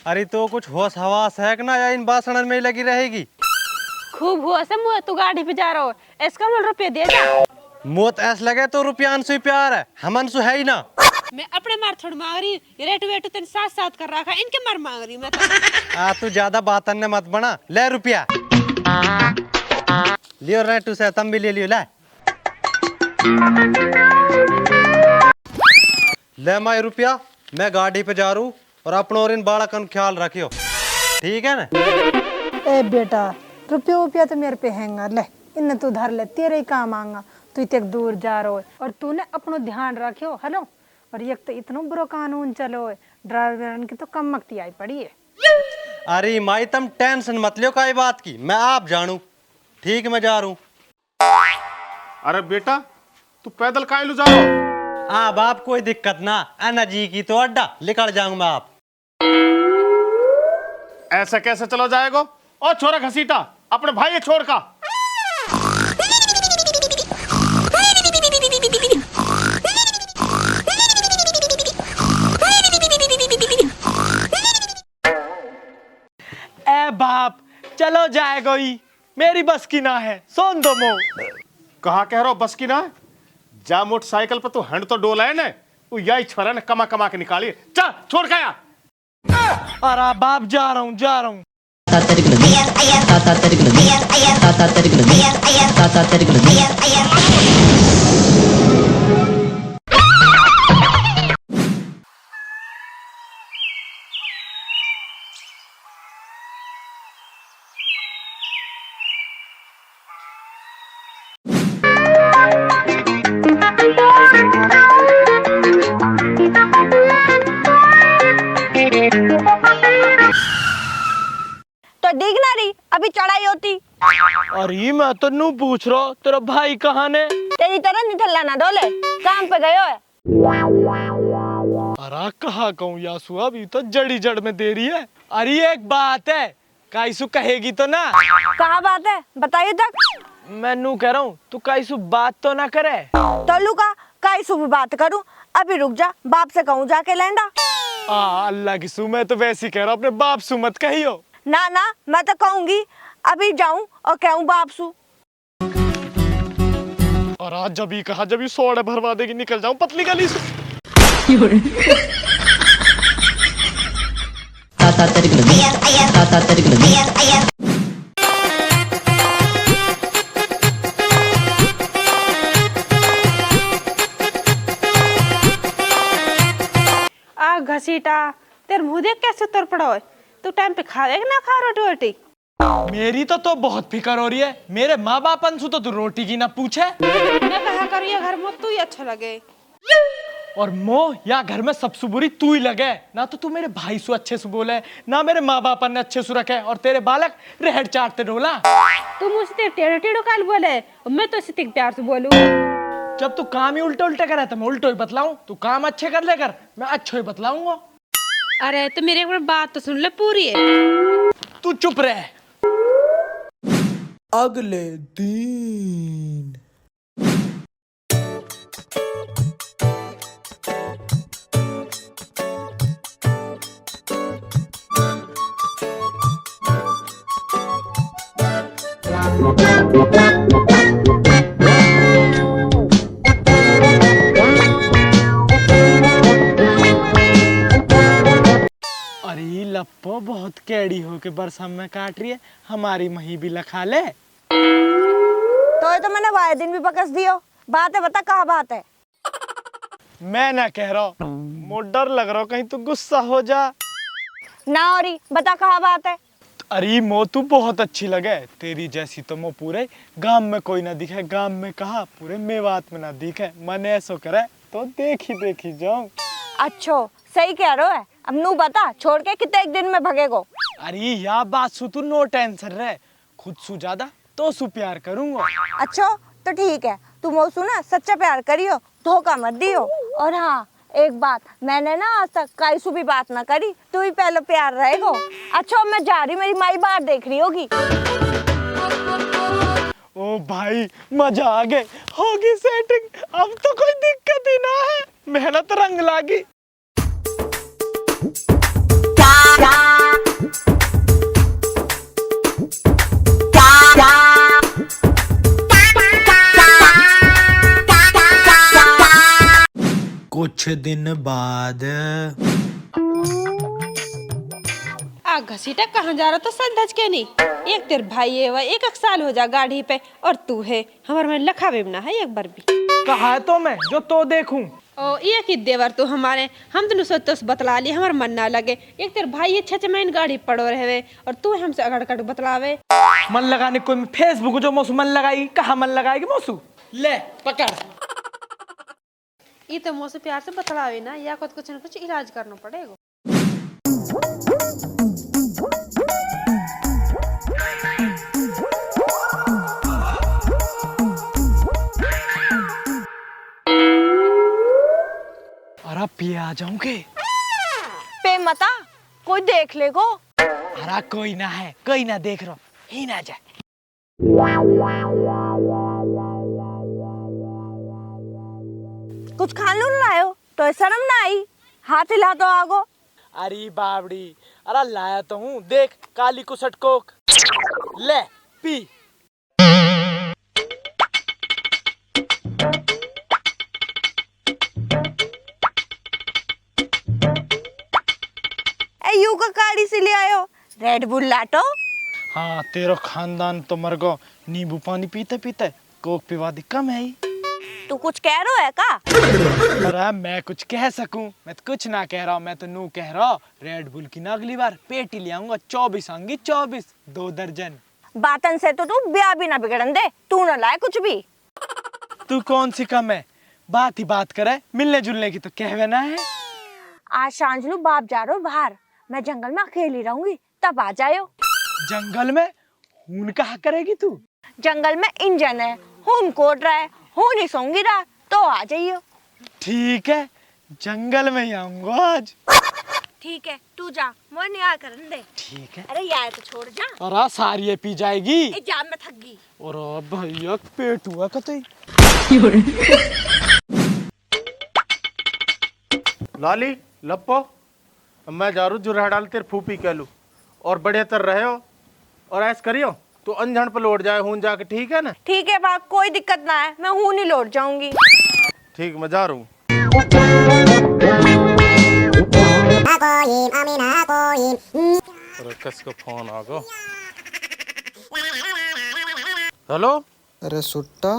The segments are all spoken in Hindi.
अरे तो कुछ होश हवास है कि ना, या इन बासणन में ही लगी रहेगी? खूब हुआ से मुँह तू गाड़ी पे जा रहा हो, इसका मुझे रुपये दे जा। मोत ऐस लगे तो रुपयान से प्यार है, हमन से है ही ना। मैं अपने मार थोड़ी मांग रही, रेट वेट तेरे साथ साथ कर रखा, इनके मार मांग रही मैं तो। तू ज्यादा बात ने मत बना, ले रुपया लियो रेटू से, तुम भी ले लियो। ले माई रुपया, मैं गाड़ी पे जा रू और अपनों और इन बालक का ख्याल रखियो, ठीक है ना? ए बेटा, रुपया उपया तो मेरे पे हैंगा, ले इन्हें तू धर ले, तेरे ही काम आंगा। तू इतने दूर जा रहा है और तूने अपनो ध्यान रखियो, हेलो। और एक तो इतना बुरा कानून चलो है, ड्राइवर की तो कम मक्ति आई पड़ी है। अरे माई तुम टेंशन मत लियो काई बात की, मैं आप जानू, ठीक मैं जा रू। अरे बेटा तू पैदल काहे लो जा रहा हो? बाप कोई दिक्कत ना, अन्ना जी की तो अड्डा निकल जाऊंगा आप। ऐसा कैसे चलो जाएगा? ओ छोरा घसीटा, अपने भाई ये छोड़ का। ए बाप चलो जाएगा ही, मेरी बस की ना है, सोन दो मो। कहा कह रहा हो बस की ना है? जा मोटरसाइकिल पर तू हैंड तो डोला है ना, तू यही छोरा ने कमा कमा के निकाली, चल छोड़ का यार। अरे बाप जा रहा हूँ तो दिखना रही अभी चढ़ाई होती। अरे मैं तो नू पूछ रहा हूँ, तेरा भाई कहाँ ने? तेरी तरह निठल्ला ना डोले, काम पे गयो है। अरे कहाँ कहूँ यासु, अभी तो जड़ी जड़ में दे रही है। अरे एक बात है, काईसु कहेगी तो ना? कहाँ बात है बताइए तक। मैं नू कह रहा हूँ, तू काईसु बात तो ना करे। तो लुका काई सुबह बात करूं, अभी रुक जा, बाप से कहूँ जाके लेंडा। अल्लाह की सु, मैं तो वैसे ही कह रहा हूँ, अपने बाप सु मत कहियो। ना ना मैं तो कहूंगी, अभी जाऊं और कहूं बाप सु। और आज जब ही कहा, जब ही सोडा भरवा देगी निकल जाऊं पतली गली से। आ घसीटा, तेरे मुँह देख कैसे उतर पड़ा है, तू टाइम पे खा देगा ना खा रोटी वोटी? मेरी तो बहुत फिक्र हो रही है, मेरे माँ बाप अंशु तो तू रोटी की ना पूछे। मैं कहा करूँ ये घर में तू ही अच्छा लगे, और मोह या घर में सबसे बुरी तू ही लगे ना। तो तू मेरे भाई सु अच्छे से बोले ना, मेरे माँ बाप ने अच्छे से रखे, और तेरे बालक रेहड़ चाटते डोला। तू मुझसे टेढ़ो टेढ़ो काल बोले, मैं तो इसे प्यार से बोलूं। जब तू काम ही उल्टे उल्टे करे तो मैं उल्टो ही बतलाऊं, तू काम अच्छे कर ले कर, मैं अच्छो ही बतलाऊंगा। अरे तो मेरी एक बार बात तो सुन ले पूरी है। तू चुप रह। अगले दिन अरे लप्पो बहुत कैडी हो के बरसा में काट रही है, हमारी मही भी लखा ले। तो मैंने वाले दिन भी बकस दियो, बात है बता कहाँ बात है? मैं ना कह रहा हूँ, मुझे डर लग रहा हो कहीं तू गुस्सा हो जा ना। और बता कहाँ बात है? अरे मो तू बहुत अच्छी लगे, तेरी जैसी तो मो पूरे गांव में कोई ना दिखे, गांव में कहा पूरे मेवात में ना दिखे। मन ऐसो करे तो देखी जाऊं। अच्छो सही कह रहे हो, अब नू बता छोड़ के कितने एक दिन में भगेगो? अरे या बात सु तू नो टेंशन रहे, खुद सु ज्यादा तो सु प्यार करूंगा। अच्छो तो ठीक है, तू मौसू ना सच्चा प्यार करियो, धोखा मत दियो। और हाँ एक बात, मैंने ना आज तक काई सु भी बात ना करी, तू ही पहले प्यार रहेगो। अच्छा मैं जा रही, मेरी माई बाहर देख रही होगी। ओ भाई मजा आ गए, होगी सेटिंग, अब तो कोई दिक्कत ही ना है, मेहनत रंग लागी। कुछ दिन बाद। आ घसीटा कहाँ जा रहा तो सच के नहीं। एक तेरे भाई है वह एक साल हो जा गाड़ी पे और तू है हमारे में लखा बेबना है एक बार भी। कहा है तो मैं जो तो देखूं। ओ ये की देवर तू हमारे हम तो सोच बतला ली हमार मन ना लगे। एक तेरे भाई है छह महीने गाड़ी पड़ो रहे और तू हमसे अगड़ कट बतलावे। मन लगाने कोई फेसबुक जो मौसू मन लगाएगी, कहाँ मन लगाएगी मौसू। ले पकड़। ये तो मुँह से प्यार से बतलावे ना या कुछ न कुछ इलाज करना पड़ेगा। अरे पिए आ जाऊंगे। पे मता कोई देख लेगो। अरे कोई ना है, कोई ना देख रहा ही ना जाए। कुछ खाने नहीं लायो तो शर्म ना आई, हाथ हिला तो आगो। अरे बावड़ी, अरे लाया तो हूँ, देख काली कुसट कोक। ले पी। यू का काड़ी से ले आयो रेड बुल लाटो। हाँ तेरा खानदान तो मर गो, नींबू पानी पीते पीते कोक पिवा दी कम है ही। तू कुछ कह रहा है का? अरे मैं कुछ कह सकूं, मैं तो कुछ ना कह रहा हूँ, मैं तो नू कह रहा हूँ रेड बुल की ना अगली बार पेटी ले आऊंगा 24 आऊंगी 24 2 दर्जन। बातन से तो तू ब्याह भी ना बिगड़न दे, तू ना लाए कुछ भी। तू कौन सी कम है, बात ही बात करे, मिलने जुलने की तो कहवे ना है। आज सांझ बाप जा रहा बाहर, मैं जंगल में अकेली रहूंगी, तब आ जायो। जंगल में खून कहा करेगी तू? जंगल में इंजन है, खून कोट रहा है, खून ही सोंगी रहा, तो आ जाइयो। ठीक है, जंगल में ही आऊंगा आज। ठीक है तू जा, मोर नहीं आ करन दे। ठीक है। अरे यार तो छोड़ जा। अरे सारी पी जाएगी। ए जा, मैं थक गई। और भैया पेट हुआ कतई। लाली लप्पो, मैं जा रू जुरा डाल तेरे फूफी कह लू और बढ़िया तर रहे हो और ऐस करियो तो अनजान पर लौट जाए हूं जाके, ठीक है ना? ठीक है बाप, कोई दिक्कत ना है, मैं हूं नहीं लौट जाऊंगी। ठीक, मैं जा रहा हूँ। किसका फोन आ गया? हेलो। अरे सुट्टा।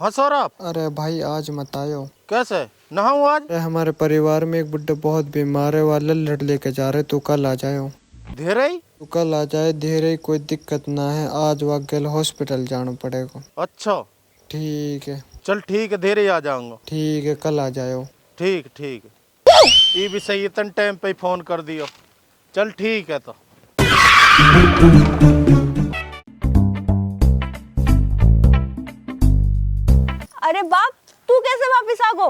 हाँ सौरभ। अरे भाई आज मत आयो। कैसे नहाऊं आज? अरे हमारे परिवार में एक बुड्ढा बहुत बीमार है, वाला लड़ लेके जा रहे, तू कल आ जायो। धीरे ही? तू कल आ जाए, धीरे कोई दिक्कत ना है, आज वागल हॉस्पिटल जाना पड़ेगा। अच्छा ठीक है। चल ठीक है, धीरे ही आ जाऊंगा। ठीक है कल आ जायो। ठीक ठीक, ये भी सही, इतने टाइम पे ही फोन कर दियो। चल ठीक है तो। अरे बाप तू कैसे वापिस आ गो?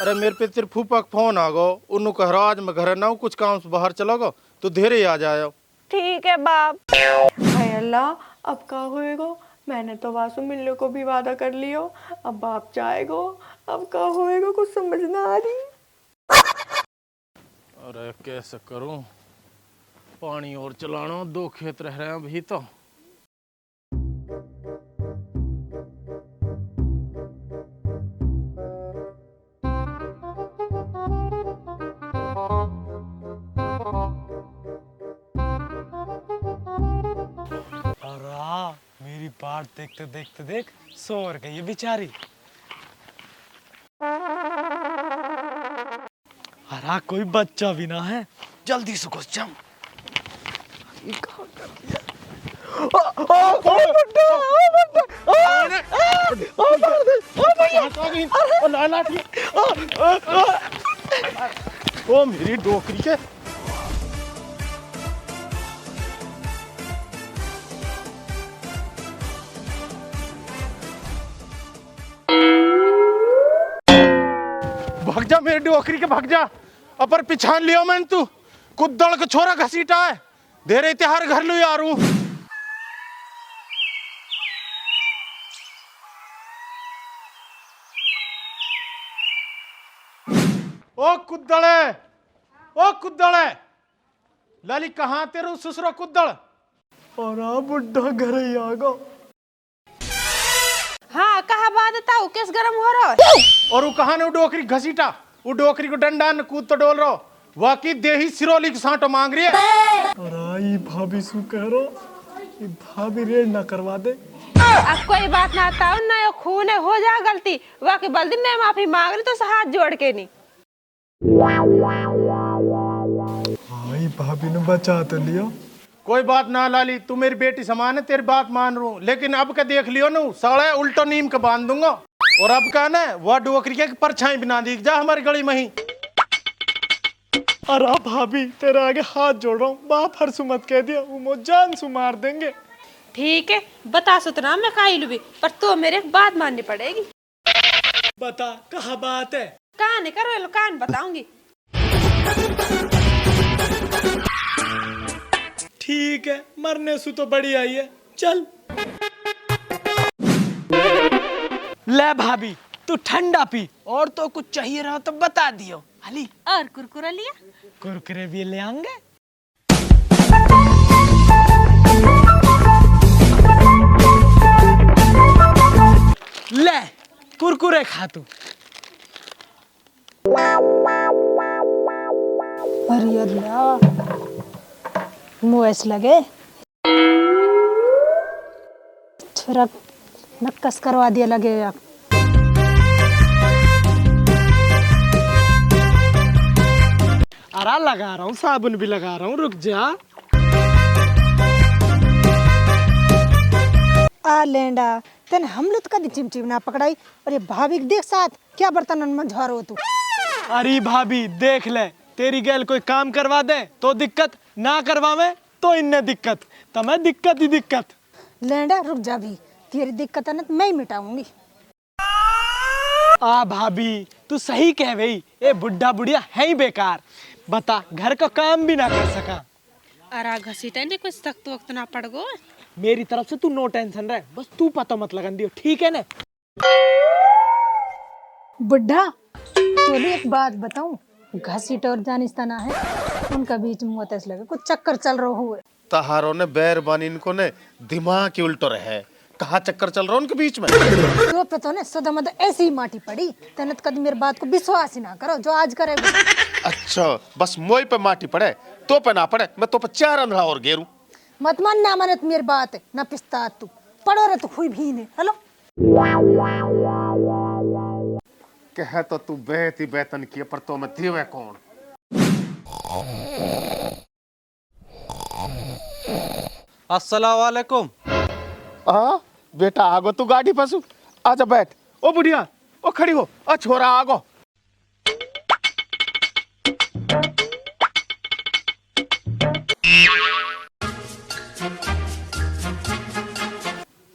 अरे मेरे पे तेरे फूफा का फोन आ गो, उन्होंने कह रहा आज मैं घर ना हूँ, कुछ काम से बाहर चला गो, तो धीरे ही आ जाओ। ठीक है बाप। हाय अल्लाह, अब का होएगा? मैंने तो वासु मिलने को भी वादा कर लियो, अब बाप जाएगो, अब का होएगा कुछ समझ ना आ रही। अरे कैसे करूं, पानी और चलाना, 2 खेत रह रहे हैं अभी तो। मेरी बाट देखते देखते देख सोर गई है बेचारी। अरे कोई बच्चा भी ना है, जल्दी से घुस जाऊं। ओ मेरी डोकरी के। भाग जा मेरे डोकरी के, भाग जा। अपर पिछान लियो मैंने, तू कुद्दड़ का छोरा घसीटा है, देरे त्योहार घर लो यार हूं। ओ कुद्दड़े, ओ कुद्दड़े, लाली कहाँ तेरू ससुरा कुद्दड़? अरे बुड्ढा घर ही आ गो। हाँ कहा बात बताओ, किस गरम हो रहा है? और वो कहाँ ने डोकरी घसीटा, वो डोकरी को डंडा न कूद तो डोल रहो वाकई देही सिरोली की सांटो मांग रही है। अरे भाभी सु कह रो ये भाभी रेड ना करवा दे। अब कोई बात ना आता ना यो खून है हो जा गलती वाकई बल्दी मैं माफी मांग रही तो हाथ जोड़ के नहीं। भाई भाभी ने बचा तो लिया। कोई बात ना लाली, तू मेरी बेटी समान है, तेरी बात मान रू, लेकिन अब का देख लियो ना साले उल्टो नीम के बांध दूंगा। और अब का ना वह डोकरी के परछाई बिना दिख जा हमारी गली में ही। अरे भाभी तेरे आगे हाथ जोड़ रहा हूँ, बाप हर सुमत कह दिया वो मुझ जान सु मार देंगे। ठीक है बता सुतना मैं खाई लूबी पर तो मेरे बात माननी पड़ेगी। बता कहाँ बात है। कान करो लो कान बताऊंगी। ठीक है मरने सु तो बड़ी आई है चल। ले भाभी तू ठंडा पी और तो कुछ चाहिए रहा तो बता दियो। अली और कुरकुरा लिया कुरकुरे भी ले आएंगे। ले कुरकुरे खा तू। अरे अल्लाह मुँह ऐसे लगे थोड़ा नक्कस करवा दिया लगे। अरे लगा रहा हूँ साबुन भी लगा रहा हूँ रुक जा। आ लेंडा तेने हम लोग कभी चिमचिम ना पकड़ाई और ये भाभी के देख साथ क्या बर्तन में झारो तू। अरे भाभी देख ले तेरी गैल कोई काम करवा दे तो दिक्कत ना करवावे तो इन्ने दिक्कत तो मैं दिक्कत ही दिक्कत। लेंडा रुक जा भी तेरी दिक्कत है ना तो मैं ही मिटाऊंगी। आ भाभी तू सही कह गई ये बुढ़ा बुढ़िया है ही बेकार। बता घर का काम भी ना कर सका। अरे घसीटा ने कुछ सख्त वक्त ना पड़ गो। मेरी तरफ से तू नो टेंशन रहे बस तू पता मत लगन दियो ठीक है ना। बुढ़ा तो एक बात बताऊं घसीट और जानिस्ताना है उनका बीच में होता लगे कुछ चक्कर चल रहा हुए। तहारों ने बैर बानी इनको ने दिमाग की उल्टो रहे कहाँ चक्कर चल रहा उनके बीच में। तो पता ने सदा मत ऐसी ही माटी पड़ी तनत कद मेरी बात को विश्वास ही ना करो जो आज करेगा। अच्छा बस मोई पे माटी पड़े तो पे ना पड़े मैं तो पे चार अंधड़ा और गेरू। मत मान ना मानत मेरी बात है ना पिस्ता तू पड़ो रे तो हुई भी नहीं। हेलो कह तो तू बेहती बेतन की पर तो मैं देवे कौन। अस्सलाम वालेकुम। हाँ बेटा आगो तू गाड़ी पसू आजा बैठ। ओ बुढ़िया ओ खड़ी हो ओ छोरा आगो।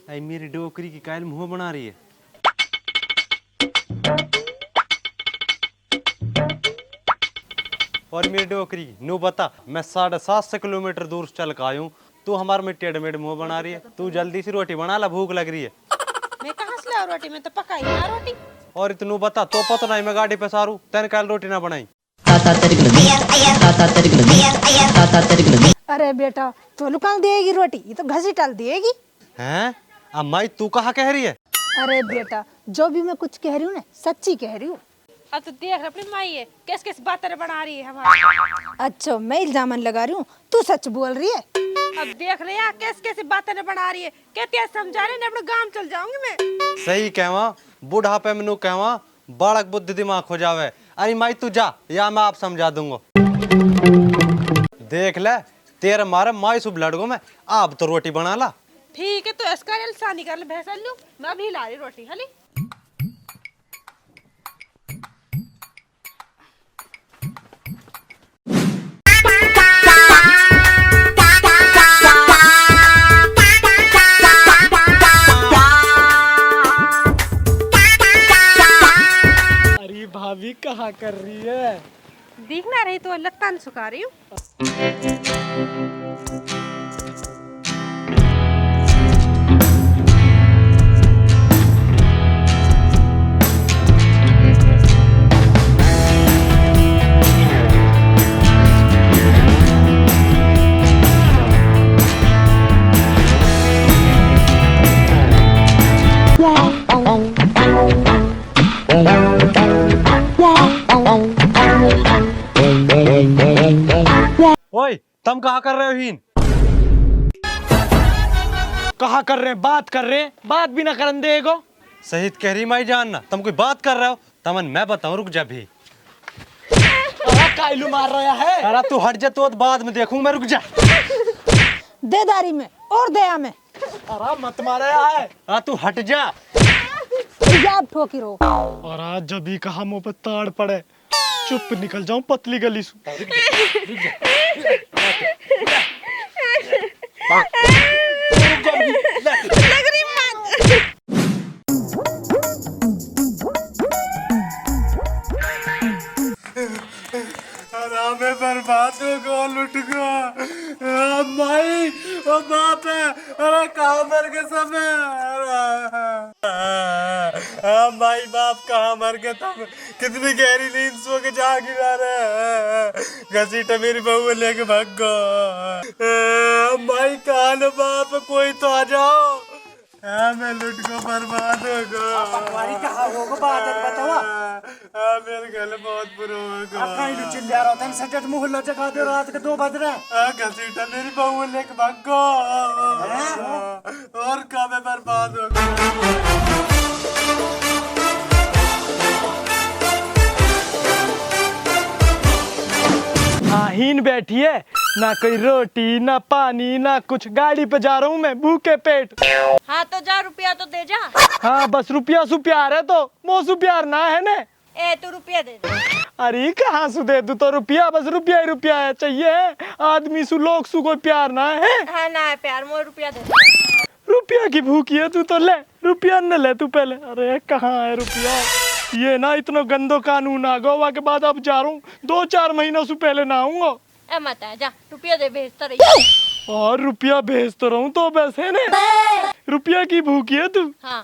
आई मेरी डोकरी की कायल मुंह बना रही है। और मेरी डोकरी नू बता मैं 750 किलोमीटर दूर से चल का आयूं तू हमारे में टेढ़ मेढ़ मुंह बना रही है। तू जल्दी से रोटी बना ला भूख लग रही है। मैं कहाँ से लाऊं रोटी मैं तो पकाई ना रोटी। और इतनू बता तो पता नहीं मैं गाड़ी पे सारू तेन कल रोटी ना बनाई। अरे बेटा तो लुकान देगी रोटी ये तो घसीटाल देगी। हैं अब माई तू कहाँ कह रही है। अरे बेटा जो भी मैं कुछ कह रही हूँ ना सच्ची कह रही हूँ। अब तो देख अपनी माई है किस किस बातें बना रही है हमारी। अच्छा मैं इल्जाम लगा रही हूँ तू सच बोल रही है। अब देख रहे हैं कैसे कैसे बातें बना रही है कहती है समझा रहे अपने गांव चल जाऊंगी मैं। सही कहवा बुढ़ापे में नू कहवा बालक बुद्धि दिमाग हो जावे। अरे माई तू जा या मैं आप समझा दूंगा। देख ले तेरे मारे माई सुब लड़गो में आप तो रोटी बना ला। ठीक है तो इसका सानी कर ले भैंसा लूं मैं भी ला रही रोटी हली। अरे भाभी कहाँ कर रही है। दिख ना रही तो लत्तान सुखा रही हूँ। तुम कहा कर रहे हो हीन? कहा कर रहे हैं, बात कर रहे हैं, बात भी ना करन देगो। शहीद कह रही माई जानना, तुम कोई बात कर रहे हो? तमन मैं बताऊं, रुक जा भी। अरे कायलू मार रहा है। अरे तू हट जा, तो बाद में देखूं मैं, रुक जा। दे दारी में और दया में। अरे मत मारा है। हाँ तू हट जा। जाब ठोकी रो। और आज जब भी कहा मुंह पे ताड़ पड़े, चुप निकल जाऊं पतली गली से। मैं बर्बाद हो गया, लुट गया माई, ओ बाप है, अरे कहाँ मर गए सब? माई बाप कहाँ मर गए तुम? कितनी गहरी नींद सो के जाग रहे। घसीटा मेरी बहू लेके भाग गो। माई कहाँ न बाप, कोई तो आ जाओ। मैं लुट को बर्बाद हो गया। पटवारी कहाँ होगा, बात बताओ। मेरे गले बहुत बुरा होगा। अब कहीं नु चिल्ला रहा था, सजट मोहल्ला जगा दे, रात के 2 बज रहे। घसीटा मेरी बहू लेके भाग गो। और कब मैं बर्बाद हो गया। हीन बैठी है, ना कोई रोटी ना पानी ना कुछ। गाड़ी पे जा रहा हूँ मैं भूखे पेट। हाँ तो जा, रुपया तो दे जा। हाँ बस रुपया सु प्यार है तो मोसु प्यार ना है ने। ए तू रुपया दे दे। अरे कहाँ सु दे दू तो रुपया, बस रुपया ही रुपया है चाहिए। आदमी सु लोग सु कोई प्यार ना है। हाँ ना है प्यार, मोर रुपया दे दे। रुपया की भूखी है तू तो ले, रुपया न ले तू पहले। अरे कहाँ है रुपया? ये ना इतना गंदो कानून आ गोवा के बाद अब जा रहा हूँ, 2-4 महीनों से पहले ना आऊंगा। ए मत आ जा, रुपया दे, भेजता रही। और रुपया भेज तो रहूं तो बस है ने। रुपया की भूखी है तू? हाँ।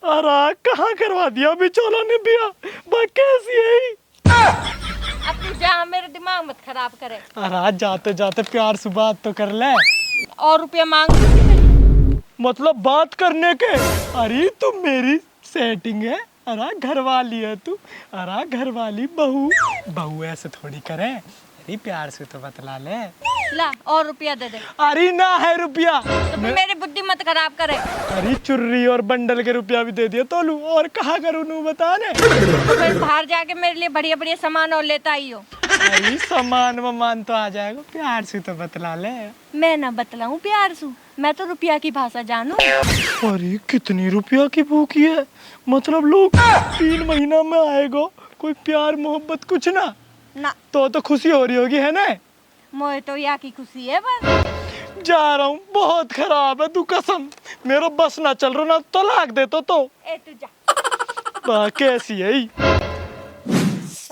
अरे कहाँ करवा दिया बिचौला ने बिया, बात कैसी है? अब तू जा, मेरे दिमाग मत खराब करे। अरे जाते जाते प्यार से बात तो कर ले। और रुपया मांग, मतलब बात करने के? अरे तू मेरी सेटिंग है। अरे घर वाली है तू। अरे घर वाली बहू ऐसे थोड़ी करे। अरे प्यार से तो बतला ले। ला और रुपया दे दे। अरे ना है रुपया तो मेरी बुद्धि मत खराब करे। अरे चुर्री और बंडल के रुपया भी दे दिया तो लू, और कहाँ करूँ नू बता ने। तो फिर बाहर जाके मेरे लिए बढ़िया बढ़िया सामान और लेता आई हो। अरे सामान वमान तो आ जाएगा, प्यार से तो बतला ले। मैं ना बतलाऊं प्यार से, मैं तो रुपया की भाषा जानू। अरे कितनी रुपया की भूखी है, मतलब लोग 3 महीना में आएगा, कोई प्यार मोहब्बत कुछ ना ना। तो खुशी हो रही होगी है ना? मोए तो या की खुशी है बस। जा रहा हूँ, बहुत खराब है तू कसम, मेरा बस ना चल रहा ना तलाक दे तो। ए तू जा। कैसी है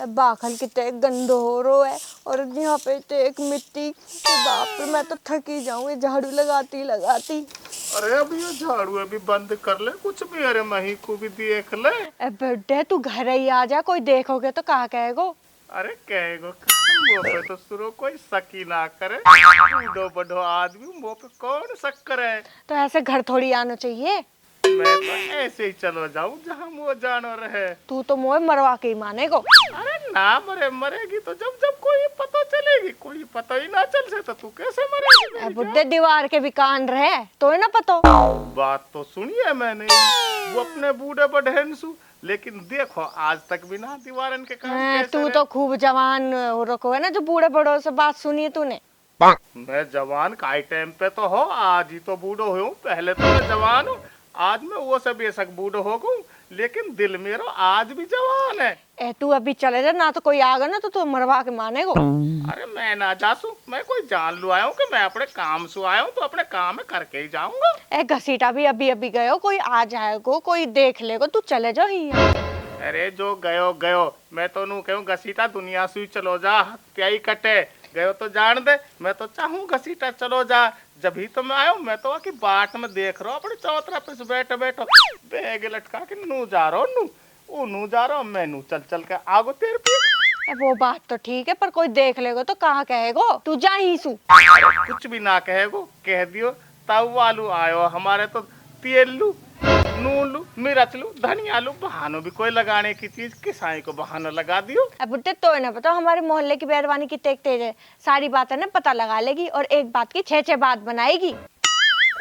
बाखल कितने गंदो हो रो है, और यहाँ पे तो एक मिट्टी तो बाप रे, मैं तो थकी जाऊंगी झाड़ू लगाती लगाती। अरे अभी ये झाड़ू अभी बंद कर ले, कुछ भी। अरे मही को भी देख ले। बेटे तू घर ही आ जा, कोई देखोगे तो कहा कहेगो। अरे कहेगो मुँह पे तो सुनो, कोई शक ना करे। बूढ़ो बड़ो आदमी मुँह पे कौन शक करे? तो ऐसे घर थोड़ी आना चाहिए। मैं तो ऐसे ही चलो जाऊं जहाँ वो जानो रहे। तू तो मोए मरवा के ही मानेगो। अरे ना मरेगी तो जब जब कोई पता चलेगी, कोई पता ही ना चल से तो तू कैसे मरेगी? बुड्ढे दीवार के भी कान रहे तो ही ना पता। बात तो सुनिए मैंने, वो अपने बूढ़े बड़हन सु, लेकिन देखो आज तक भी ना दीवारन के कान। तू तो खूब जवान रखो है ना, जो बूढ़े बड़ों से बात सुनी तूने। मैं जवान का टाइम पे तो हो, आज ही तो बूढ़ो हूँ, पहले तो मैं जवान हूँ। आज मैं वो सब बेशक बूढ़ो हो गऊं, लेकिन दिल मेरा आज भी जवान है। ए तू अभी चले जा ना, तो कोई आगा ना तो तू मरवा के मानेगो। अरे मैं ना जासू, मैं कोई जान लू आया हूँ कि मैं अपने काम से आया हूँ, तो अपने काम में करके ही जाऊंगा। ए घसीटा भी अभी अभी गयो, कोई आ जाएगो, कोई देख लेगो, तू चले जा ही। अरे जो गयो, मैं तो नू कहूँ घसीटा दुनिया से चलो जा, क्या ही कटे। गयो तो जान दे, मैं तो चाहूँ घसीटा चलो जा, जब ही तो मैं आया हूँ। मैं तो आकी बाट में देख रहा हूँ अपने चौतरा पे से बैठो बैग लटका के नू जा रहा हूँ, नू जा रहा हूँ, मैं नू चल के आगो तेरे पे। वो बात तो ठीक है, पर कोई देख लेगो तो कहाँ कहेगो, तू जा ही सू। कुछ भी ना कहेगो, कह दियो ताऊ वालू आयो, हमारे तो तेलू नून लू, मिर्च लू, धनिया लू, बहानों भी कोई लगाने की चीज किसाई को बहाना लगा दियो। अब बुट्टे तो ना पता हमारे मोहल्ले की बैरवानी की तेज है, सारी बातें ना पता लगा लेगी और एक बात की छह बात बनाएगी।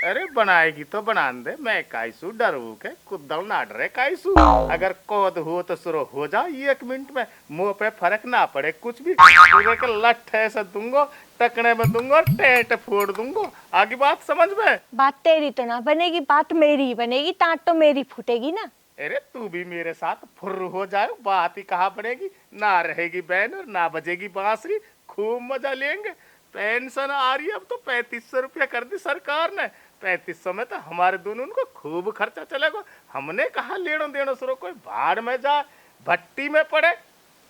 अरे बनाएगी तो बना दे, मैं काईसू डरू के कुदल ना डरे काईसू। अगर कोद हो तो शुरू हो जा 1 मिनट में, मुंह पे फर्क ना पड़े कुछ भी, पूरे के लठ ऐसे दूंगो, टकने में दूंगो, टेंट फोड़ दूंगो। आगे बात समझ में? बात तेरी तो ना बनेगी, बात मेरी ही बनेगी, टाट तो मेरी फूटेगी ना। अरे तू भी मेरे साथ फुर्र हो जाए, बात ही कहाँ बनेगी, ना रहेगी बैन और ना बजेगी बांसुरी, खूब मजा लेंगे। पेंशन आ रही है अब तो 3500 रुपया कर दी सरकार ने, 3500 में तो हमारे दोनों को खूब खर्चा चलेगा। हमने कहा लेनो देनो शुरू, कोई भाड़ में जा भट्टी में पड़े।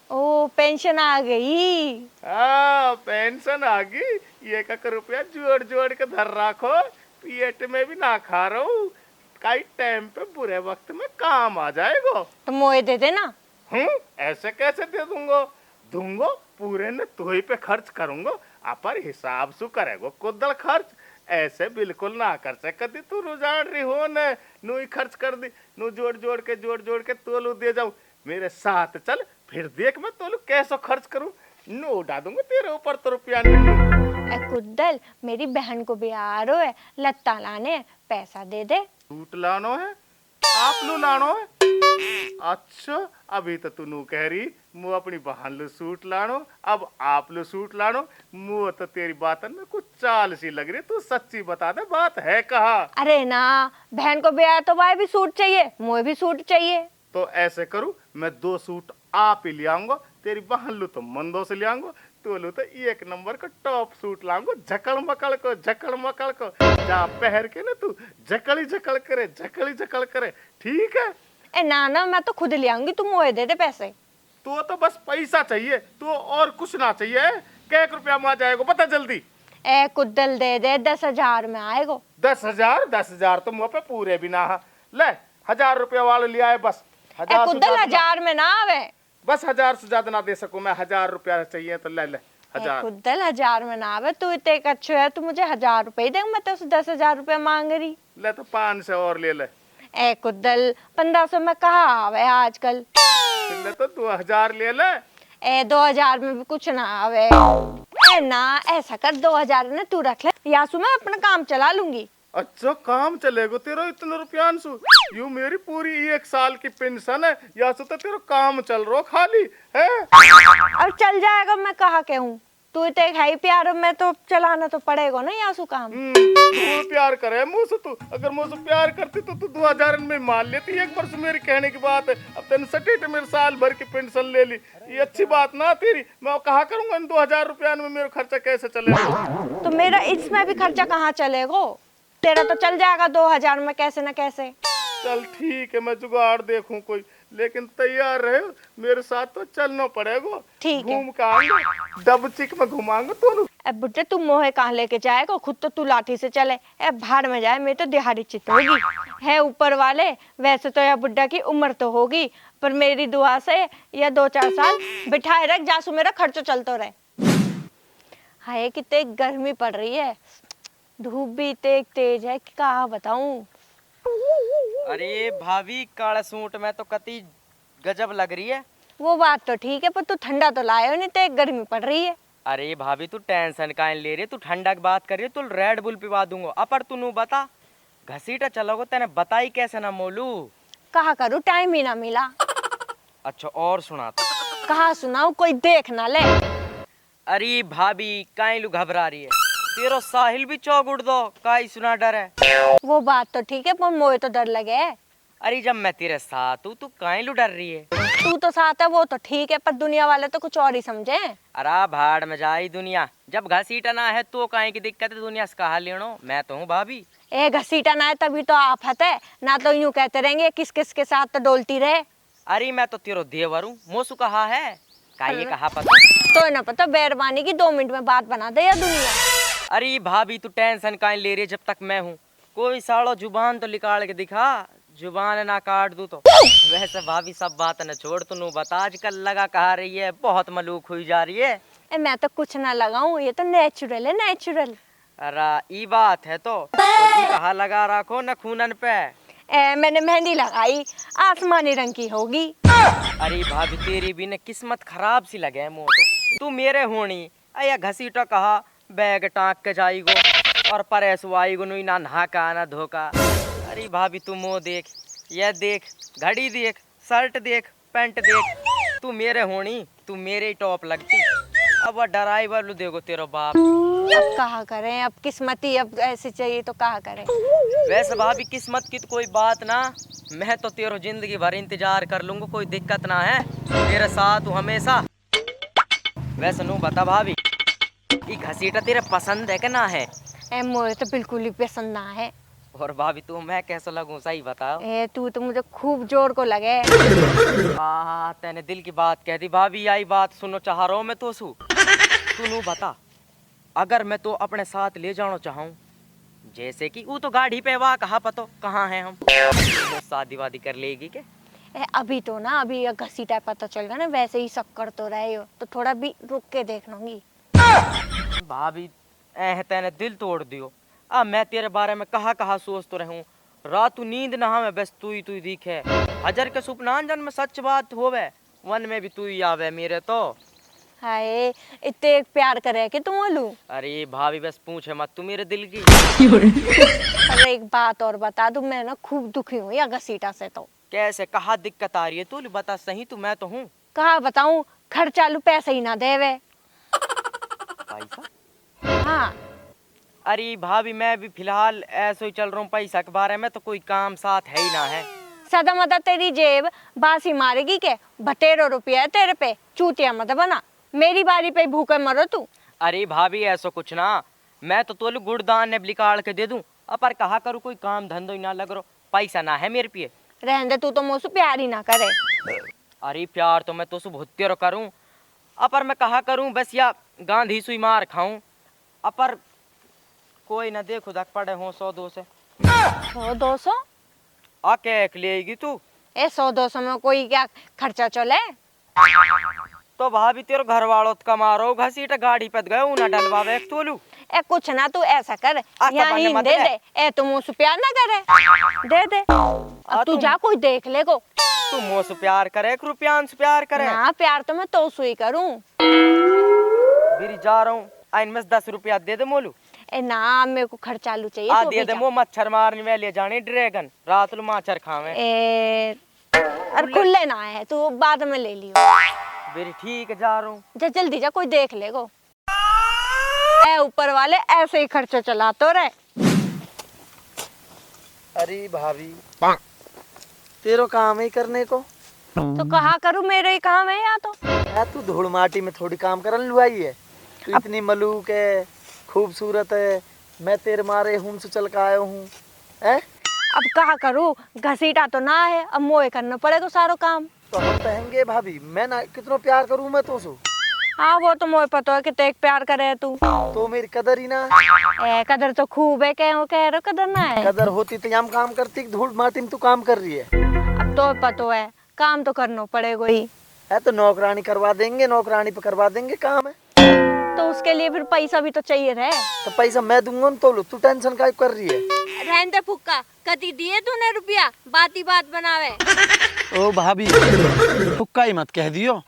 ओ पेंशन आ गई। हाँ पेंशन आ गई, 1 रुपया जोड़ जोड़ के धर रखो, पेट में भी ना खा रहा हूँ, कई टाइम पे बुरे वक्त में काम आ जाएगा। तो मोए दे देना। ऐसे कैसे दे दूंगो, दूंगो पूरे ने तुही पे खर्च करूंगो, अपर हिसाब से करेगो कुदल खर्च, ऐसे बिल्कुल ना कर से कदी तू रुझान रही हो ने नू ही खर्च कर दी, नू जोड़ जोड़ के तोलू दे जाऊं, मेरे साथ चल फिर देख मैं तोलू कैसे खर्च करूं, नू उड़ा दूंगा तेरे ऊपर तो रुपया नहीं। कुदल मेरी बहन को भी आ रहा है लत्ता लाने, पैसा दे दे। सूट लानो है, आप लो लानो है। अच्छा अभी तो तू नू कह रही मुँह अपनी बहन लो सूट लानो, अब आप लो सूट लानो, मुँह तो तेरी बात में कुछ चाल सी लग रही, तू सच्ची बता दे बात है कहा। अरे ना बहन को भी आया तो भाई भी सूट चाहिए, मुझे भी सूट चाहिए। तो ऐसे करूं मैं 2 सूट आप ही ले आऊंगा, तेरी बहन लो तो मंदो से ले आऊंगा, तो लो तो 1 नंबर का टॉप सूट लाऊंगा, झकड़ मकड़ को जा पहर के ना तू झकड़ी झकड़ करे, ठीक है? ए ना ना मैं तो खुद ले आऊंगी, तुम मुझे दे दे पैसे। तो बस पैसा चाहिए, तो और कुछ ना चाहिए। क्या रुपया में आ जाएगा बता जल्दी। ए कुदल दे दे, 10,000 में आएगा। 10,000 तो मुँह पे पूरे भी ना, ले 1000 रुपया वाले ले आए बस। कुदल 1000 में ना आवे, बस 1000 से ज्यादा ना दे सकूं मैं, 1000 रुपया चाहिए तो ले 1000। कुदल 1000 में ना आवे, तू इतने अच्छे है, तू मुझे 1000 रुपए दे, मैं तो 10,000 रुपया मांग रही। ले तो 500 और ले ले। ए कुदल 1500 में कहा आवे आजकल, ले तो 2000 ले ले। ए 2000 में भी कुछ ना आवे। ए ना ऐसा कर 2000 ना तू रख ले, यासु मैं अपना काम चला लूंगी। अच्छा काम चलेगा तेरा इतना रुपया अंशु, यूं मेरी पूरी 1 साल की पेंशन है, या तो तेरा काम चल रहा खाली है। अब चल जाएगा, मैं कहा के हूँ, तू इतने है ही प्यार में तो चलाना तो पड़ेगा ना यासु काम। तू प्यार करे मुझसे, तू अगर मुझसे प्यार करती तो तू 2000 में मान लेती, एक वर्ष मेरी कहने की बात है, अब तेने सटीट मेरे साल भर की पेंशन ले ली, ये अच्छी बात ना तेरी। मैं कहा करूंगा इन 2000 रुपया में मेरा खर्चा कैसे चलेगा। तो मेरा इसमें भी खर्चा कहाँ चलेगा, तेरा तो चल जाएगा 2000 में कैसे न कैसे। चल ठीक है मैं जुगाड़ देखूं कोई, लेकिन तैयार रहे, मेरे साथ तो चलना पड़ेगा। ठीक है, घूम के आएंगे, डबचिक में घुमाएंगे दोनों। अब बुट्टे तू मोहे कहाँ लेके जाएगा, खुद तो तू लाठी से चले, ए भाड़ में जाए, मैं तो दिहाड़ी चित होगी है ऊपर वाले। वैसे तो यह बुड्ढा की उम्र तो होगी, पर मेरी दुआ से यह 2-4 साल बिठाए रख, जासू मेरा खर्चा चलता रहे। हाय कितनी गर्मी पड़ रही है, धूप भी इतनी तेज है कि कहा बताऊं। अरे भाभी काला सूट में तो कती गजब लग रही है। वो बात तो ठीक है, पर तू ठंडा तो लाया नहीं, तो गर्मी पड़ रही है। अरे भाभी तू टेंशन काहे ले रही, तू ठंडा की बात कर रही है, तू रेड बुल पिवा दूंगा। अपर तू नू बता घसीटा चलोगे, तेने बताई कैसे ना मोलू। कहा करूँ टाइम ही ना मिला। अच्छा और सुना तो। कहा सुनाऊ, कोई देख ना ले। अरे भाभी काहे लू घबरा रही है, तेरो साहिल भी चौक उड़ दो, काई सुना डर है। वो बात तो ठीक है, पर मोए तो डर लगे। अरे जब मैं तेरे साथ हूँ तू काहे लू डर रही है। तू तो साथ है वो तो ठीक है, पर दुनिया वाले तो कुछ और ही समझे। अरे भाड़ में जाई दुनिया, जब घसीटना है तो काहे की दिक्कत है, दुनिया से कहा लेनो, मैं तो हूँ भाभी। ए घसीटा ना है तभी तो आफत है, ना तो यूं कहते रहेंगे किस किस के साथ तो डोलती रहे। अरे मैं तो तेरो देवर हूँ, मोसू कहा है काहे कहा पता तो ना पता बैरवानी की 2 मिनट में बात बना दे या दुनिया। अरे भाभी तू टेंशन काहे ले रही, जब तक मैं हूँ। कोई साड़ो जुबान तो निकाल के दिखा, जुबान ना काट दूं तो। वैसे भाभी सब बात न छोड़, तू बता आजकल लगा कहा रही है, बहुत मलूक हुई जा रही है। मैं तो कुछ ना लगाऊं, ये तो नेचुरल है नेचुरल। अरे ई बात है तो कहा लगा रखो न खूनन पे। मैंने मेहंदी लगाई, आसमानी रंग की होगी। अरे भाभी तेरी भी न किस्मत खराब सी लगे मोह तो। तू मेरे होनी अया घसीटा कहा बैग टाँग के जाईगो और परेस आईगो नुई ना नहा का ना धोका। अरे भाभी तू मोह देख, यह देख, घड़ी देख, शर्ट देख, पैंट देख, तू मेरे होनी तू मेरे ही टॉप लगती। अब वह ड्राइवर लू देखो तेरा बाप। अब कहा करें, अब किस्मत ही अब ऐसे चाहिए तो कहा करें। वैसे भाभी किस्मत की तो कोई बात ना, मैं तो तेरो जिंदगी भर इंतजार कर लूंगा, कोई दिक्कत ना है, तेरे साथ हूँ हमेशा। वैसे नू बता भाभी, ये घसीटा तेरे पसंद है कि ना है? मुझे तो बिल्कुल ही पसंद ना है। और भाभी तू मैं कैसा लगूं सही बताओ। तू तो मुझे खूब जोर को लगे। तेने दिल की बात कह दी भाभी, आई बात सुनो चाह रहा हूँ मैं तो सू। तू नू बता, अगर मैं तो अपने साथ ले जाना चाहूँ, जैसे कि वो तो गाड़ी पे वाह कहा पतो कहाँ है हम, तो शादी वादी कर लेगी के? अभी तो ना, अभी घसीटा पता चल गया ना, वैसे ही सब कर तो रहे हो, तो थोड़ा भी रुक के देख लूंगी। भाभी तेने दिल तोड़ दियो। अब मैं तेरे बारे में कहा सोच तो रहूं, रात नींद ना हमें बस तू ही दिखे। हजर के सुपना जन में सच बात होवे, वन में भी तू ही आवे मेरे तो। हाय इतने प्यार करे कि तुम बोलू। अरे भाभी बस पूछे मत तू मेरे दिल की। अरे एक बात और बता दूं, मैं ना खूब दुखी हूँ या घसीटा से। तो कैसे, कहा दिक्कत आ रही है तू बता सही, तू मैं तो हूँ। कहा बताऊं, खर्चालू पैसे ही ना देवे। पैसा? हाँ। अरे भाभी मैं भी फिलहाल ऐसे ही चल रहा हूँ, पैसा के बारे में तो कोई काम साथ है ही ना है। सदा मत तेरी जेब बासी मारेगी के, बटेरो रुपया है तेरे पे, चूतिया मत बना, मेरी बारी पे भूखे मरो तू। अरे भाभी ऐसा कुछ ना, मैं तो तोलू गुड़दान ने निकाल के दे दूं, पर कहा करूँ कोई काम धंधो ही ना लग रो, पैसा ना है मेरे पे। रहने दे, तू तो मुझसे प्यार ही ना करे। अरे प्यार तो मैं तो बहुत करूँ, अपर मैं कहा करूँ बस या गांधी सुई मार खाऊं, अपर कोई ना देखो दक पड़े हो 100-200। 100-200 आके लेगी तू? 100-200 में कोई क्या खर्चा चले? तो भाभी तेरे घर वालों कमा रो, घसीटा गाड़ी पे गए ना डलवावे तोलू। कुछ ना तू ऐसा कर, यहाँ ही दे दे। तू मुझसे प्यार ना करे, दे दे। अब तू जा, कोई देख ले को। तू मुझसे प्यार करे, रुपयान से प्यार करे? ना प्यार तो मैं तो सुई करूं। मेरी जा रहा हूँ, आइन में 10 रुपया दे दे मोलू। ना मेरे को खर्चालू चाहिए। दे दे, मच्छर मारने में ले जाने ड्रैगन, रात लो मच्छर खावे। अरे खुले ना है, तू बाद में ले लियो। मेरी ठीक है, जा रहा हूँ। जा जल्दी जा, कोई देख लेगो। ऊपर वाले ऐसे ही खर्चा चला तो रहे। अरे भाभी तेरो काम ही करने को, तो कहा करूँ मेरे ही काम है या तो। तू धूल माटी में थोड़ी काम करन लुआई है, तू इतनी मलूक है, खूबसूरत है, मैं तेरे मारे हूं से चल के आया हूँ। अब कहा करूँ, घसीटा तो ना है, अब मोए करना पड़ेगा सारो काम। तो हम कहेंगे भाभी, मैं ना कितना प्यार करूँ मैं तो सो। हाँ वो तो मोए पता है कि तेरे प्यार करे है तू, तो मेरी कदर ही ना। कदर तो खूब है, कह रहे कदर ना है। कदर होती तो हम काम करती, धूल माटी में तू काम कर रही है। अब तो पता है, काम तो करना पड़ेगा ही। तो नौकरानी करवा देंगे, नौकरानी पे करवा देंगे काम है। तो उसके लिए फिर पैसा भी तो चाहिए रहे। तो पैसा मैं दूंगा न, तो तू टेंशन काहे कर रही है? रहने दे फुक्का, कति दिए तूने रुपया, बात ही बात बनावे। ओ भाभी फुक्का ही मत कह दियो,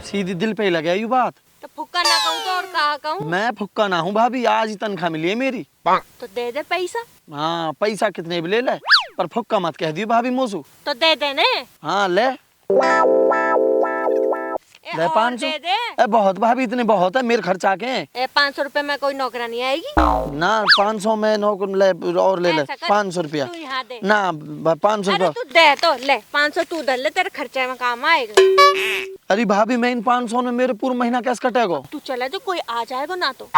सीधी दिल पे ही लगे यू बात। तो फुक्का ना कहूँ तो और कहा कहूँ? मैं फुक्का ना हूँ भाभी, आज ही तनख्वाह मिली है मेरी। तो दे दे पैसा। हाँ पैसा कितने भी ले ले, पर फुक्का मत कह दियो भाभी मोसू। तो दे दे ने। हाँ ले 500। बहुत भाभी, इतने बहुत है मेरे खर्चा के। 500 रुपए में कोई नौकरानी आएगी ना? 500 में नौकर ले और ले ले 500 रुपया ना, 500 रुपया तू दे तो ले, 500 तू दे ले, तेरे खर्चे में काम आएगा। अरे भाभी मैं इन 500 में मेरे पूरा महीना कैसे कटेगा? तू चले तो कोई आ जाएगा ना, तो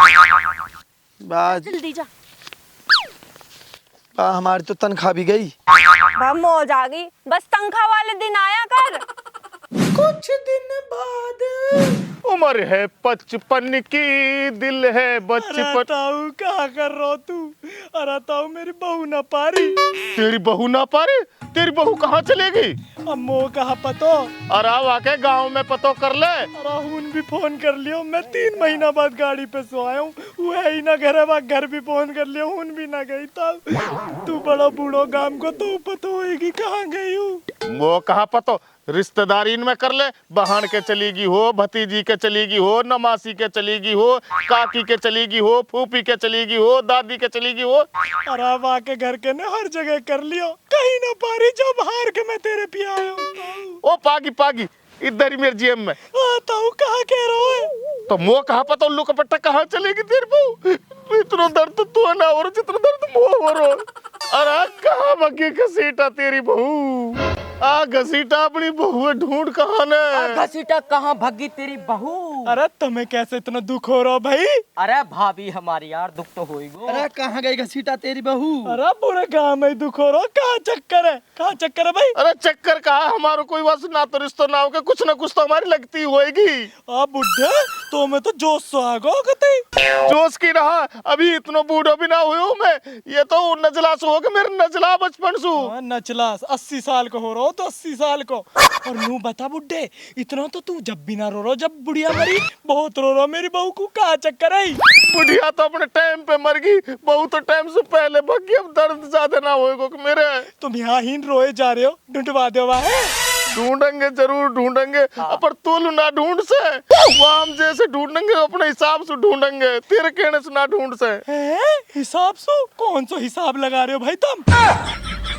जल्दी जा। हमारी तो तनख्वाह भी गई। मौज आ गई, बस तनख्वाह वाले दिन आया कर। कुछ दिन बाद उम्र है 55 की, दिल है बचपन। ताऊ क्या कर रहा तू? अरे ताऊ मेरी बहू ना पारी। तेरी बहू ना पारी? तेरी बहू कहाँ चलेगी? अब मो कहा पतो। अरे वाके गांव में पतो कर ले। अरे हुन भी फोन कर लियो, मैं 3 महीना बाद गाड़ी पे सो आया हूँ, वो है ही ना घर, घर भी फोन कर लियो, हुन भी ना गई। तब तू बड़ा बूढ़ो गांव को तो पतो होएगी कहाँ गई हूँ। वो कहा पतो, रिश्तेदारी इनमें कर ले, बहन के चलीगी हो, भतीजी के चलीगी हो, नमासी के चलीगी हो, काकी के चलीगी हो, फूफी के चलीगी हो, दादी के चलीगी हो। अरे वाह के घर के ने हर जगह कर लियो, कहीं ना पारी जब हार के मैं तेरे पे आया हूँ। ओ पागी पागी इधर ही मेरे जेब में आता हूँ, कहाँ कह रहा है? तो मुँह कहा पता, उल्लू का पट्टा कहाँ चलेगी तेरे बहू? इतना दर्द तो ना हो रहा जितना दर्द मुँह हो रहा। अरे कहाँ भगी घसीटा तेरी बहू? आ घसीटा अपनी बहू ढूंढ कहाँ ने? घसीटा कहाँ भगी तेरी बहू? अरे तुम्हें कैसे इतना दुख हो रहा भाई? अरे भाभी हमारी यार, दुख तो होएगा। अरे कहाँ गई घसीटा तेरी बहू? अरे पूरे गांव में दुख हो रहा, कहाँ चक्कर है? कहाँ चक्कर है भाई? अरे चक्कर कहा, हमारा कोई बस ना तो रिश्ता ना होगा, कुछ ना कुछ तो हमारी लगती होएगी। आ बुढ़े तो मैं तो जोश से आ गो कतई। जोश की रहा, अभी इतना बूढ़ा भी ना हुआ हूँ मैं, ये तो नजला से हो गया, मेरे नजला बचपन सु। नचला 80 साल को हो रहा हो तो 80 साल को। और नू बता बुड्ढे, इतना तो तू जब भी ना रो रहा, जब बुढ़िया मरी बहुत रो रहा मेरी बहू को, कहाँ चक्कर है? बुढ़िया तो अपने टाइम पे मर गई, बहू तो टाइम से पहले भग गई, अब दर्द ज्यादा ना होएगा मेरे। तुम यहाँ ही रोए जा रहे हो, ढूंढवा दो वहाँ। ढूंढेंगे जरूर ढूंढेंगे, पर तुल ना ढूंढ से, वो हम जैसे ढूंढेंगे अपने हिसाब से ढूंढेंगे, तेरे कहने से ना ढूंढ से। हिसाब से? कौन सा हिसाब लगा रहे हो भाई तुम?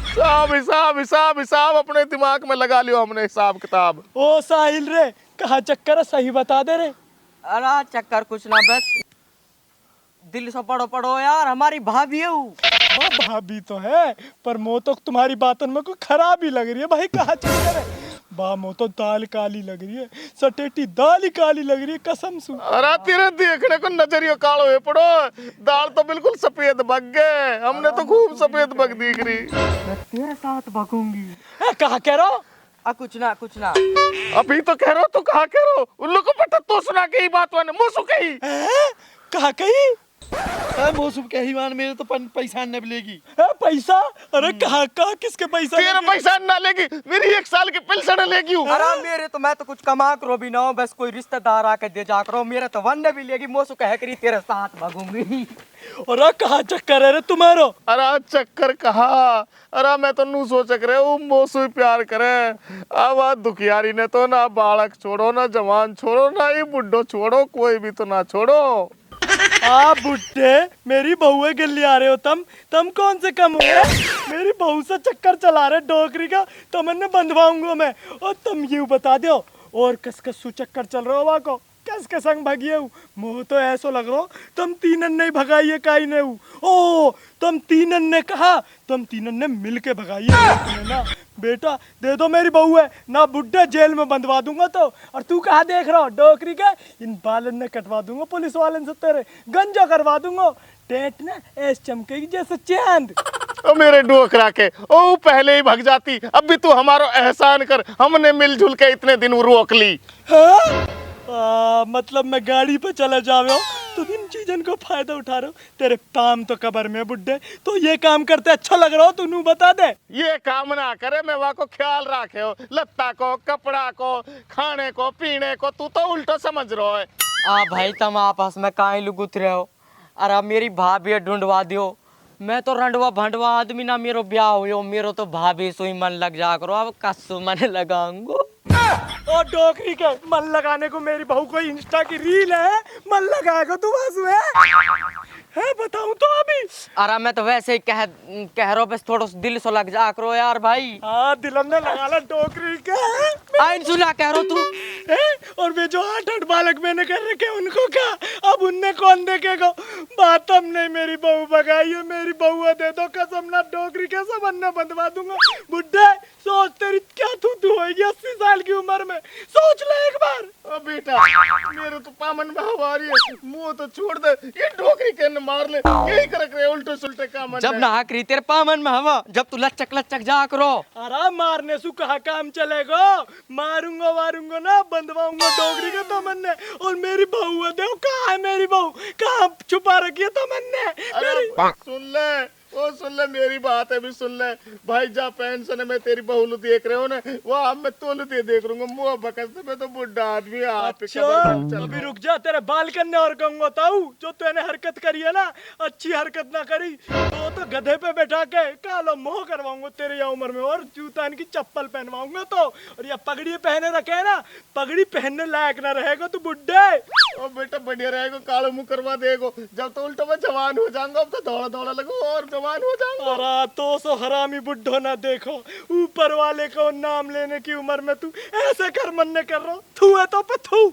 हिसाब हिसाब हिसाब हिसाब अपने दिमाग में लगा लियो हमने, हिसाब किताब। ओ साहिल रे, कहाँ चक्कर है, सही बता दे रे। अरे चक्कर कुछ ना, बस दिल से पढ़ो पढ़ो यार, हमारी भाभी है वो। भाभी तो है, पर मो तो तुम्हारी बातन में कोई खराब ही लग रही है भाई, कहाँ चक्कर है? बा मो तो दाल काली लग रही है, सटेटी दाल ही काली लग रही है कसम से। अरे तेरे देखने को नजरिया कालो है पड़ो, दाल तो बिल्कुल सफेद बग गए, हमने तो खूब सफेद बग दिख रही। मैं तेरे साथ भगूंगी। कहाँ कह रहा हो? कुछ ना कुछ ना। अभी तो कह रहा हो, तो कहाँ कह रहा हो? उन लोगों को पता तो सुना के ही बात वाने मुसु कही। कहाँ कही? मौसम के ही मान, मेरे तो पैसा न मिलेगी। पैसा? अरे कहाँ कहाँ किसके पैसा? तेरा पैसा ना लेगी, मेरी 1 साल की पेंशन लेगी। अरे मेरे तो, मैं तो कुछ कमा करो भी ना हो, बस कोई रिश्तेदार आके दे जा करो, मेरे तो वन भी लेगी, मोसू कह करी तेरे साथ भागूंगी। अरे कहाँ चक्कर है रे तुम्हारो? अरे चक्कर कहा, अरे मैं तो नू सोच रहे वो मोसू प्यार करे। अब दुखियारी ने तो ना बालक छोड़ो, ना जवान छोड़ो, ना ये बुड्ढो छोड़ो, कोई भी तो ना छोड़ो। बुड्ढे, मेरी बहू के लिए आ रहे हो तुम कौन से कम हो? मेरी बहू से चक्कर चला रहे डोकरी का, तो मैंने बंधवाऊंगा मैं। और तुम यूं बता दो, और कस चक्कर चल रहा हो वहाँ को, कस के संग भगिए हूँ? मुँह तो ऐसा लग रहा हो तुम तीनन नहीं भगाइए काई नहीं हूँ। ओ तुम तीनन ने कहा, तुम तीनन ने मिल के भगाइए ना। बेटा दे दो, मेरी बहू है ना, बुड्ढे जेल में बंधवा दूंगा तो। और तू कहाँ देख रहा हो डोकरी के? इन बालन ने कटवा दूंगा पुलिस वालन से, तेरे गंजा करवा दूंगा, टेट ना ऐस चमकेगी जैसे चांद। ओ मेरे डोकरा के, ओ पहले ही भग जाती, अब भी तू हमारा एहसान कर, हमने मिलजुल के इतने दिन रोक ली। मतलब मैं गाड़ी पे चले जावे हो, तुम इन चीजन को फायदा उठा रहे हो। तेरे पाम तो कबर में बुड्ढे, तो ये काम करते अच्छा लग रहा हो, तू नू बता दे। ये काम ना करे, मैं वहाँ को ख्याल रखे हो, लत्ता को, कपड़ा को, खाने को, पीने को, तू तो उल्टा समझ रहा है। भाई तुम आपस में काहे लुगुत रहे हो? अरे मेरी भाभी ढूंढवा दियो, मैं तो रंडवा भंडवा आदमी ना, मेरो ब्याह हो, मेरो तो भाभी सोई मन लग जा करो, अब कसू मन लगाऊंगो। और डोकरी के मन लगाने को मेरी बहू को इंस्टा की रील है, मन लगाएगा तू वासु है बताऊं तो अभी? अरे मैं तो वैसे ही कह रहा हूँ, बस थोड़ा दिल से लग जा करो यार भाई। हाँ दिल में लगा ला डोकरी के। आइन सुना कह रहा तू है? और वे जो 8 बालक मैंने कर रखे उनको क्या, अब उनने कौन देखेगा? बात हम नहीं, मेरी बहू भगाई है, मेरी बहू दे दो कसम ना, डोकरी के सब अन्ना बंधवा दूंगा। बुड्ढे सोच, तेरी क्या तू होगी 80 साल की उम्र में, सोच ले एक बार। ओ बेटा मेरे तो पामन बहाव आ रही है, मुंह तो छोड़ दे, ये डोकरी के मार ले, यही कर रहे उल्टे सुल्टे काम। जब ना करी तेरे पामन में हवा, जब तू लचक जा करो। अरे मारने से कहा काम चलेगा, मारूंगा वारूंगा ना, बंधवाऊंगा डोगरी का तो मैंने। और मेरी बहू है, देखो कहाँ है मेरी बहू, कहाँ छुपा रखी है तो मैंने। सुन ले, ओ सुन ले मेरी बात है भी सुन ले भाई, जा पेंशन में तेरी बहू देख रहे हो ना, वो अब मैं तोल दे देख रहूंगा मुँह बकस मैं तो बुढ़ा आदमी अभी रुक जा, तेरे बाल करने और कहूंगा ताऊ, जो तूने हरकत करी है ना, अच्छी हरकत ना करी तो गधे पे बैठा के कालो मोह करवाऊंगा तेरे या उम्र में, और जूता इनकी चप्पल पहनवाऊंगा तो, और ये पगड़ी पहने रखे है ना, पगड़ी पहनने लायक ना रहेगा तू बुड्ढे। ओ बेटा बढ़िया रहेगा, कालो मुंह करवा देगो, जब तो उल्टा मैं जवान हो जाऊंगा, अब तो दौड़ा दौड़ा लगो और जवान हो जाऊंगा। अरे तो सो हरामी बुड्ढो ना देखो, ऊपर वाले को नाम लेने की उम्र में तू ऐसे कर मन कर रहा, थू है तो पे थू।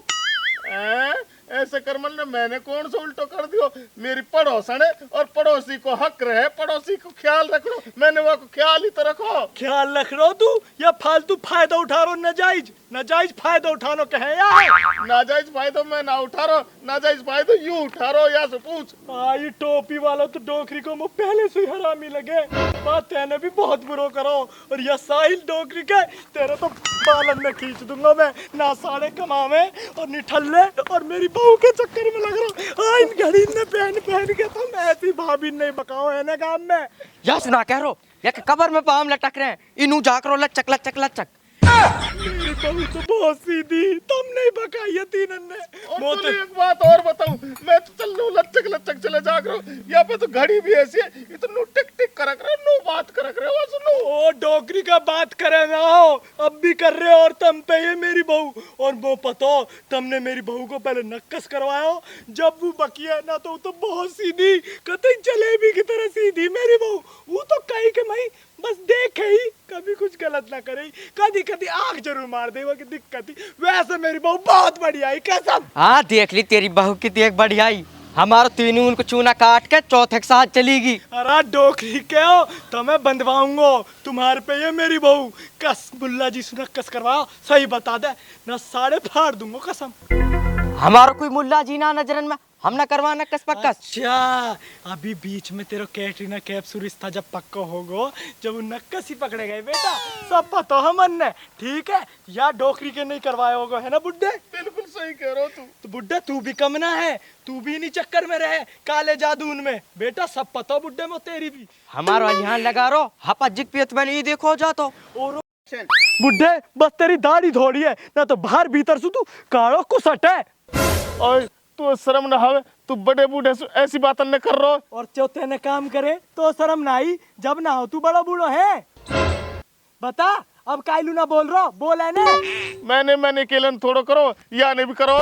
ऐसे कर मन मैंने कौन सा उल्टो कर दियो, मेरी पड़ोसन है और पड़ोसी को हक रहे, पड़ोसी को ख्याल रख लो, मैंने वो को ख्याल ही तो रखो। ख्याल रख रो तू या फालतू फायदा उठा रो, नाजायज नाजायज फायदा उठानो कहे यार। नाजायज फायदा मैं ना उठा रहा, नाजायज फायदा यूं उठा रहा, या से पूछ। ये टोपी वाला तो डोकरी को मुँह पहले से ही हरामी लगे, बात तेने भी बहुत बुरो करो, और यह साहिल डोकरी के तेरे तो बालन में खींच दूंगा मैं, ना साड़े कमावे और निठल्ले, और मेरी बहू के चक्कर में लग रहा इन घड़ी ने पहन के तुम ऐसी भाभी नहीं बकाओ है ना काम में। यस ना कह रो, या कबर में पाम लटक रहे हैं, इनू जाकरो लचक लचक लचक। मेरी बहू तो बहुत सीधी, तुम नहीं बकाई है तीनन ने। और तो एक बात और बताऊं, मैं तो चल लूं लचक लचक चले जा करो, यहाँ पे तो घड़ी भी ऐसी है, ये तो नु टिक टिक करक रहे, नु बात करक रहे हो, सुनो। ओ डोकरी का बात करे ना हो, अब भी कर रहे हो, और तुम पे ये मेरी बहू, और वो पता तुमने मेरी बहू को पहले नक्कस करवाया हो, जब वो बकी है ना तो बहुत सीधी, कतई जलेबी की तरह सीधी मेरी बहू, वो तो कहीं के मई बस देखे ही, कभी कुछ गलत ना करे, कभी कभी आंख जरूर मार दे, वो की दिक्कत ही, वैसे मेरी बहू बहुत बढ़िया है कसम। हाँ देख ली तेरी बहू की देख बढ़िया ही, हमारा तीनों उनको चूना काट के चौथे के साथ चलेगी। अरे डोकरी के हो तो मैं बंधवाऊंगा तुम्हारे पे ये मेरी बहू, कस बुल्ला जी से नक्कस करवाओ, सही बता दे ना साड़े फाड़ दूंगा कसम। हमारा कोई मुल्ला जी ना नजरन में, हम ना करवाना कस पक्का। अच्छा अभी बीच में तेरा कैटरीना कैफ से रिश्ता जब पक्का होगा, जब वो नक्कस ही पकड़े गए बेटा, सब पता है मन ने, ठीक है, या डोकरी के नहीं करवाया होगा, है ना बुड्ढे? बिल्कुल सही कह रहा तू। तो बुड्ढे तू भी कम ना है, तू भी नहीं चक्कर में रहे काले जादून में, बेटा सब पता बुड्ढे में तेरी भी। हमारा यहाँ लगा रो, हपा जिक पियत में नहीं देखो जा तो। और बुड्ढे बस तेरी दाढ़ी थोड़ी है ना, तो बाहर भीतर से तू कालो कुसट है। और तू शर्म ना आवे, तू बड़े बूढ़े से ऐसी बात न कर रहा, और चौथे ने काम करे तो शर्म ना आई, जब ना हो तू बड़ा बूढ़ो है, बता अब कायलू ना बोल रहा, बोल है ने मैंने केलन थोड़ो करो, या ने भी करो,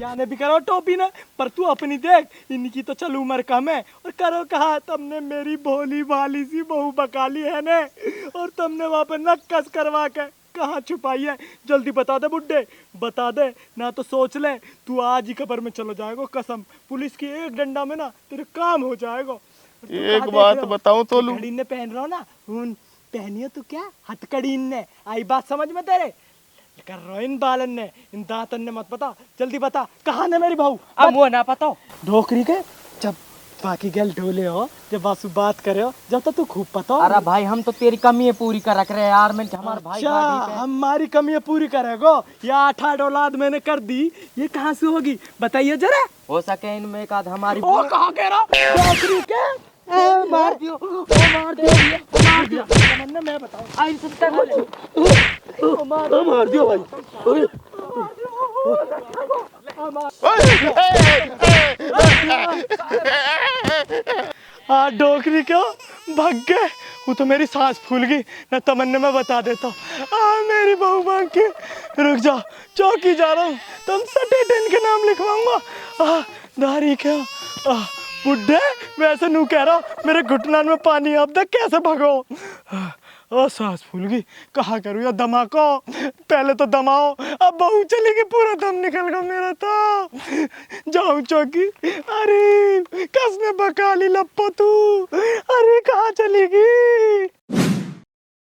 याने भी करो टोपी ना, पर तू अपनी देख, इनकी तो चल उम्र कम है, और करो कहा तुमने मेरी भोली भाली सी बहू बकाली है ने, और तुमने वहां पर नक्कस करवा के कहाँ छुपाई है, जल्दी बता दे बुड्ढे, बता दे ना तो सोच ले तू आज ही कब्र में चलो जाएगा कसम, पुलिस की एक डंडा में ना तेरे काम हो जाएगा। एक बात बताऊं तो लू, घड़ी ने पहन रहा ना, पहनियो तो क्या हथकड़ी ने, आई बात समझ में तेरे, कर रहा इन बालन ने, इन दांतन ने, मत बता जल्दी बता कहाँ ने मेरी बहू? अब वो ना पता ढोकरी के, जब बाकी गल ढोले हो, जब बासु बात करे हो, जब तक तू खूब पता। अरे भाई हम तो तेरी कमी पूरी कर रख रहे हैं यार, मैं हमारे भाई हमारी कमी पूरी करेगो, या 8 औलाद मैंने कर दी, ये कहाँ से होगी बताइए जरा। हो सके इनमें एक आध हमारी। ओ कहाँ कह रहा ढोकरी के, मार दियो, मार दियो, मैं बताऊं आई सब मार दियो भाई, डोकरी क्यों भाग गए, वो तो मेरी सांस फूल गई ना, तमन्ने में बता देता हूँ मेरी बहू भाग के, रुक जाओ चौकी जा रहा हूँ, तुम सटे टेन के नाम लिखवाऊंगा। दारी क्या बुड्ढे, वैसे नू कह रहा मेरे घुटना में पानी, अब तक कैसे भगो, ओ सांस फूल गई, कहा करूँ या दमा को, पहले तो दमाओ, अब बहू चलेगी पूरा दम निकल गया मेरा तो, जाऊँ चौकी, अरे कसने बकाली लप्पो तू, अरे कहाँ चलेगी।